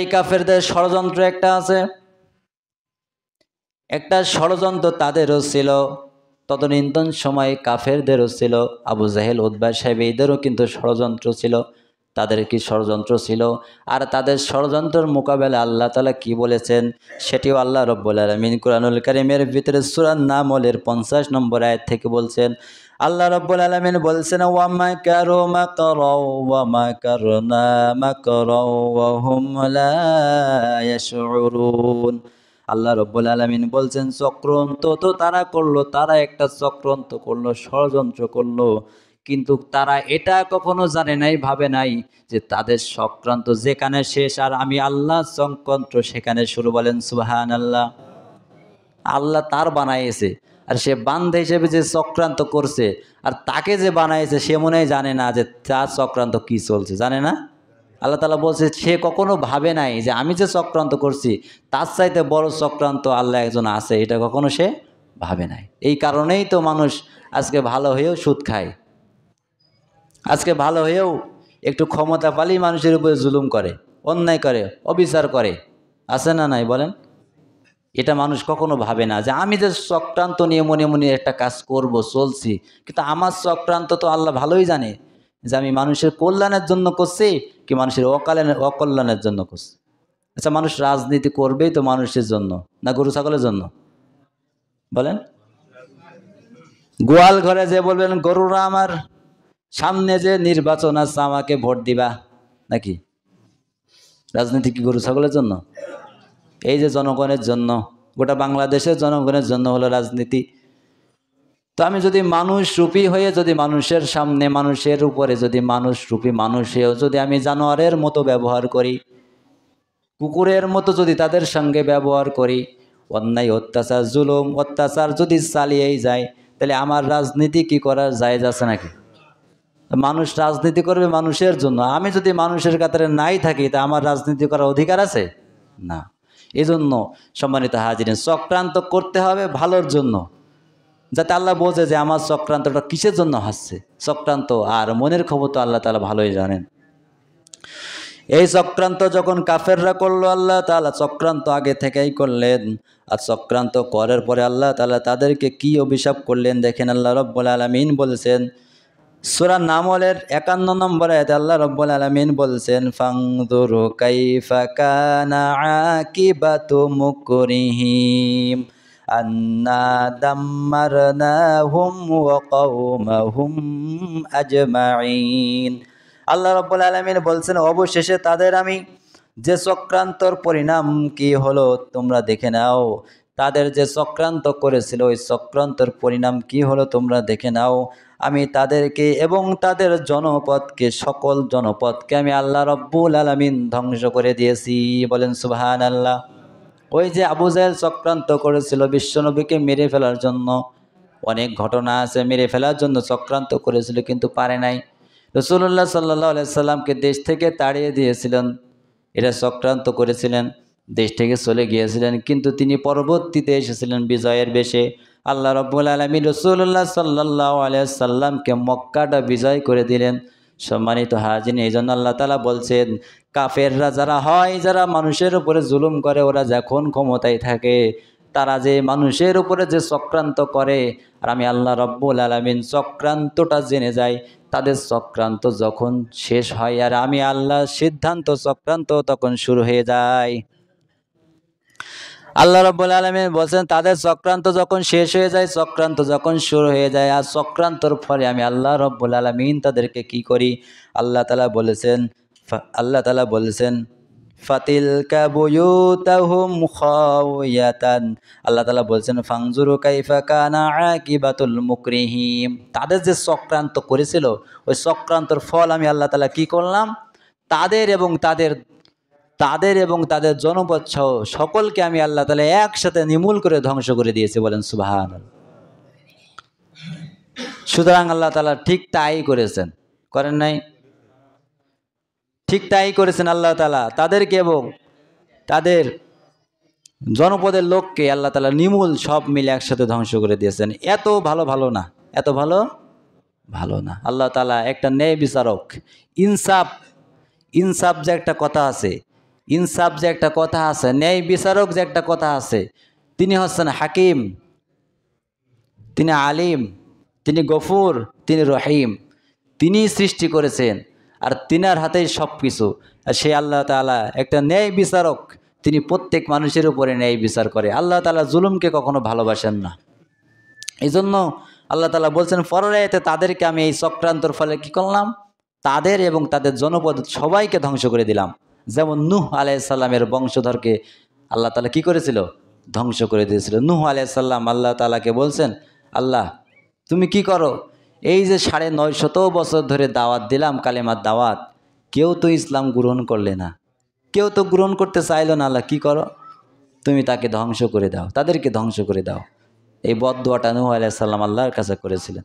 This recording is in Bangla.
এই কাফেরদের ষড়যন্ত্র একটা আছে, একটা ষড়যন্ত্র তাদেরও ছিল, তদনীন্তন সময় কাফেরদেরও ছিল, আবু জাহেল উতবা সাহেব এদেরও কিন্তু ষড়যন্ত্র ছিল, তাদের কি ষড়যন্ত্র ছিল। আর তাদের ষড়যন্ত্রের মোকাবেলা আল্লাহ তাআলা কি বলেছেন সেটিও আল্লাহ রাব্বুল আলামিন কুরআনুল কারীমের ভিতরে সূরা নামলের 50 নম্বর আয়াত থেকে বলছেন। আল্লাহ রাব্বুল আলামিন বলছেন, ওয়া মাকারু মাকরাও ওয়া মাকারনা মাকরাও ওয়া হুম লা ইয়াশউরুন। আল্লাহ রাব্বুল আলামিন বলছেন, চক্রান্ত তো তারা করলো, তারা একটা চক্রান্ত করলো, ষড়যন্ত্র করলো, কিন্তু তারা এটা কখনো জানে নাই, ভাবে নাই যে তাদের চক্রান্ত যেখানে শেষ আর আমি আল্লাহ চক্রান্ত সেখানে শুরু। বলেন সুবহানাল্লাহ। আল্লাহ তার বানাইছে, আর সে বান্দা হিসেবে যে চক্রান্ত করছে, আর তাকে যে বানাইছে সে মনে হয় জানে না যে তার চক্রান্ত কি চলছে, জানে না। আল্লাহ তাআলা বলছে সে কখনো ভাবে নাই যে আমি যে চক্রান্ত করছি তার চাইতে বড় চক্রান্ত আল্লাহ একজন আছে, এটা কখনো সে ভাবে নাই। এই কারণেই তো মানুষ আজকে ভালো হয়েও সুদ খায়, আজকে ভালো হয়েও একটু ক্ষমতা পালেই মানুষের উপরে জুলুম করে, অন্যায় করে, অবিচার করে, আছে না নাই বলেন। এটা মানুষ কখনো ভাবে না যে আমি যে চক্রান্ত নিয়ে মনে মনে একটা কাজ করব চলছি, কিন্তু আমার চক্রান্ত তো আল্লাহ ভালোই জানে যে আমি মানুষের কল্যাণের জন্য করছি কি মানুষের অকল্যাণের জন্য করছি। আচ্ছা, মানুষ রাজনীতি করবেই তো মানুষের জন্য না গরু ছাগলের জন্য? বলেন। গোয়াল ঘরে যে বলবেন গরুরা আমার, সামনে যে নির্বাচন আছে আমাকে ভোট দিবা, নাকি? রাজনীতি কি গরু ছাগলের জন্য? এই যে জনগণের জন্য, গোটা বাংলাদেশের জনগণের জন্য হলো রাজনীতি। তো আমি যদি মানুষ রূপী হয়ে যদি মানুষের সামনে, মানুষের উপরে যদি মানুষ রূপী মানুষ হয়েও যদি আমি জানোয়ারের মতো ব্যবহার করি, কুকুরের মতো যদি তাদের সঙ্গে ব্যবহার করি, অন্যায় অত্যাচার জুলুম অত্যাচার যদি চালিয়েই যায়, তাহলে আমার রাজনীতি কি করার জায়েজ আছে নাকি? মানুষ রাজনীতি করবে মানুষের জন্য, আমি যদি মানুষের কাতারে নাই থাকি তা আমার রাজনীতি করার অধিকার আছে না। এই জন্য সম্মানিত হাজিরিন, চক্রান্ত করতে হবে ভালোর জন্য, যাতে আল্লাহ বোঝে যে আমার চক্রান্তটা কিসের জন্য হচ্ছে। চক্রান্ত আর মনের খবর তো আল্লাহ তাআলা ভালোই জানেন। এই চক্রান্ত যখন কাফেররা করলো, আল্লাহ তাআলা চক্রান্ত আগে থেকেই করলেন। আর চক্রান্ত করার পরে আল্লাহ তাআলা তাদেরকে কি অভিশাপ করলেন দেখেন। আল্লাহ রাব্বুল আলামিন বলছেন সূরা নামলের 51 নম্বর আয়াতে আল্লাহ রাব্বুল আলামিন বলছেন, ফানজুরু কাইফা কানা আকিবাতু মুকরিহিম আন্না দাম্মারনাহুম ওয়া কওমাহুম আজমাইন। আল্লাহ রাব্বুল আলামিন বলছেন, অবশেষে তাদের আমি যে চক্রান্তর পরিণাম কি হলো তোমরা দেখে নাও। তাদের যে চক্রান্ত করেছিল ওই চক্রান্তর পরিণাম কি হলো তোমরা দেখে নাও। আমি তাদেরকে এবং তাদের জনপদকে, সকল জনপদকে আমি আল্লাহ রাব্বুল আলামিন ধ্বংস করে দিয়েছি। বলেন সুবহানাল্লাহ। ওই যে আবু জাহেল চক্রান্ত করেছিল বিশ্বনবীকে মেরে ফেলার জন্য, অনেক ঘটনা আছে, মেরে ফেলার জন্য চক্রান্ত করেছিল কিন্তু পারে নাই। রাসূলুল্লাহ সাল্লাল্লাহু আলাইহি সাল্লামকে দেশ থেকে তাড়িয়ে দিয়েছিলেন, এটা চক্রান্ত করেছিলেন, দেশ থেকে চলে গিয়েছিলেন, কিন্তু তিনি পরবর্তীতে এসেছিলেন বিজয়ের বেশে। আল্লাহ রাব্বুল আলামিন রাসূলুল্লাহ সাল্লাল্লাহু আলাইহি সাল্লামকে মক্কাটা বিজয় করে দিলেন। সম্মানিত হাজিরিন, এই জন্য আল্লাহ তাআলা বলছেন, কাফেররা যারা হয়, যারা মানুষের উপরে জুলুম করে, ওরা যখন ক্ষমতায় থাকে, তারা যে মানুষের উপরে যে চক্রান্ত করে, আর আমি আল্লাহ রাব্বুল আলামিন চক্রান্তটা জেনে যাই, তাদের চক্রান্ত যখন শেষ হয় আর আমি আল্লাহ সিদ্ধান্ত চক্রান্ত তখন শুরু হয়ে যায়। আল্লাহ রাব্বুল আলামিন বলছেন তাদের চক্রান্ত যখন শেষ হয়ে যায়, চক্রান্ত যখন শুরু হয়ে যায়, আর চক্রান্তর ফলে আমি আল্লাহ রাব্বুল আলামিন তাদেরকে কি করি। আল্লাহ তাআলা বলেছেন ফাতিলকা বুয়ুতাহুম খাওয়াতান। আল্লাহ তাআলা বলছেন ফানজুরু কাইফা কানা আকিবাতুল মুকরিহিম। তাদের যে চক্রান্ত করেছিল ওই চক্রান্তর ফল আমি আল্লাহ তাআলা কি করলাম, তাদের এবং তাদের জনপদ সহ সকলকে আমি আল্লাহ তাআলা একসাথে নিমূল করে ধ্বংস করে দিয়েছি। বলেন সুবহানাল্লাহ। সুতরাং আল্লাহ তাআলা ঠিক তাই করেছেন, করেন নাই? ঠিক তাই করেছেন আল্লাহ তাআলা, তাদেরকে এবং তাদের জনপদের লোককে আল্লাহ তাআলা নিমূল সব মিলে একসাথে ধ্বংস করে দিয়েছেন। এত ভালো না, এত ভালো না। আল্লাহ তাআলা একটা ন্যায় বিচারক, ইনসাফ যে একটা কথা আছে, ইনসাফ যে একটা কথা আছে, ন্যায় বিচারক যে একটা কথা আছে, তিনি হচ্ছেন হাকিম, তিনি আলিম, তিনি গফুর, তিনি রহিম। তিনি সৃষ্টি করেছেন আর তিনার হাতেই সব কিছু। আর সেই আল্লাহ তাআলা একটা ন্যায় বিচারক, তিনি প্রত্যেক মানুষের উপরে ন্যায় বিচার করে। আল্লাহ তাআলা জুলুমকে কখনো ভালোবাসেন না। এই জন্য আল্লাহ তাআলা বলছেন পরের আয়াতে, তাদেরকে আমি এই চক্রান্তর ফলে কি করলাম, তাদের এবং তাদের জনপদ সবাইকে ধ্বংস করে দিলাম। যেমন নূহ আলাইহিস সালামের বংশধরকে আল্লাহ তাআলা কি করেছিল, ধ্বংস করে দিয়েছিল। নূহ আলাইহিস সালাম আল্লাহ তাআলাকে বলছেন, আল্লাহ তুমি কি করো, এই যে 950 বছর ধরে দাওয়াত দিলাম, কালেমার দাওয়াত, কেউ তো ইসলাম গ্রহণ করলে না, কেউ তো গ্রহণ করতে চাইলো না। আল্লাহ কি করো, তুমি তাকে ধ্বংস করে দাও, তাদেরকে ধ্বংস করে দাও। এই বদদুয়াটা নূহ আলাইহিস সালাম আল্লাহর কাছে করেছিলেন।